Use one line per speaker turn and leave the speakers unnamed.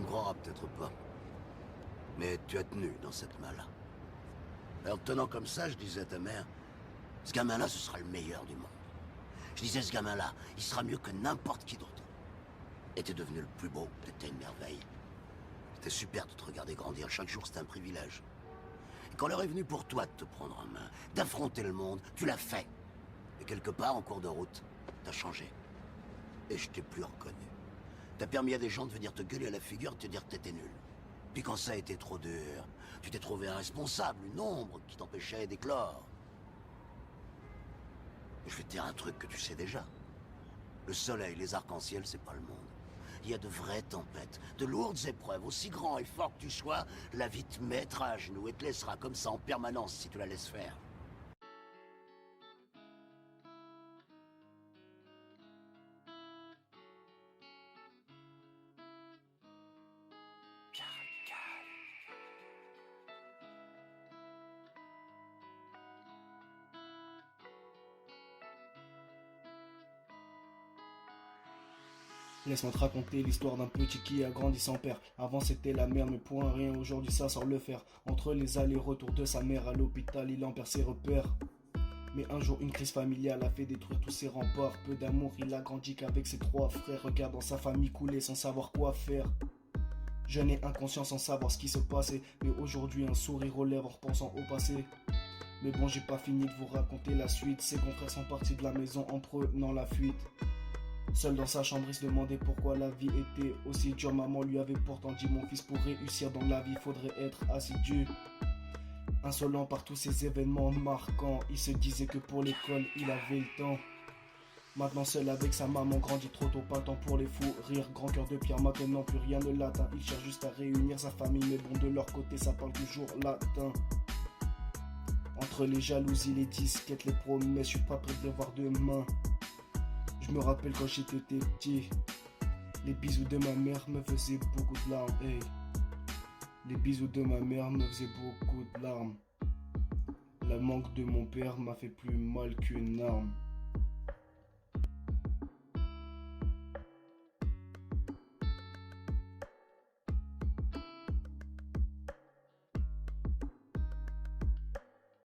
me croiras peut-être pas. Mais tu as tenu dans cette main-là. Alors, tenant comme ça, je disais à ta mère, ce gamin-là, ce sera le meilleur du monde. Je disais, ce gamin-là, il sera mieux que n'importe qui d'autre. Et t'es devenu le plus beau, t'étais une merveille. C'était super de te regarder grandir, chaque jour c'était un privilège. Et quand l'heure est venue pour toi de te prendre en main, d'affronter le monde, tu l'as fait. Et quelque part, en cours de route, t'as changé. Et je t'ai plus reconnu. T'as permis à des gens de venir te gueuler à la figure et te dire que t'étais nul. Puis quand ça a été trop dur, tu t'es trouvé un responsable, une ombre qui t'empêchait d'éclore. Et je vais te dire un truc que tu sais déjà. Le soleil, les arcs-en-ciel, c'est pas le monde. Il y a de vraies tempêtes, de lourdes épreuves, aussi grand et fort que tu sois, la vie te mettra à genoux et te laissera comme ça en permanence si tu la laisses faire.
Laisse-moi te raconter l'histoire d'un petit qui a grandi sans père. Avant c'était la mère, mais pour un rien, aujourd'hui ça sort le faire. Entre les allers-retours de sa mère à l'hôpital, il en perd ses repères. Mais un jour une crise familiale a fait détruire tous ses remparts. Peu d'amour, il a grandi qu'avec ses trois frères, regardant sa famille couler sans savoir quoi faire. Jeune et inconscient sans savoir ce qui se passait, mais aujourd'hui un sourire aux lèvres en repensant au passé. Mais bon, j'ai pas fini de vous raconter la suite. Ses confrères sont partis de la maison en prenant la fuite. Seul dans sa chambre, il se demandait pourquoi la vie était aussi dure. Maman lui avait pourtant dit, mon fils, pour réussir dans la vie, faudrait être assidu. Insolent par tous ces événements marquants, il se disait que pour l'école, il avait le temps. Maintenant seul avec sa maman, grandit trop tôt, pas le temps pour les fous rires. Grand cœur de pierre, maintenant plus rien ne l'atteint. Il cherche juste à réunir sa famille, mais bon, de leur côté, ça parle toujours latin. Entre les jalousies, les disquettes, les promesses, je suis pas prêt de les voir demain. Je me rappelle quand j'étais petit, les bisous de ma mère me faisaient beaucoup de larmes. Hey. Les bisous de ma mère me faisaient beaucoup de larmes. Le manque de mon père m'a fait plus mal qu'une arme.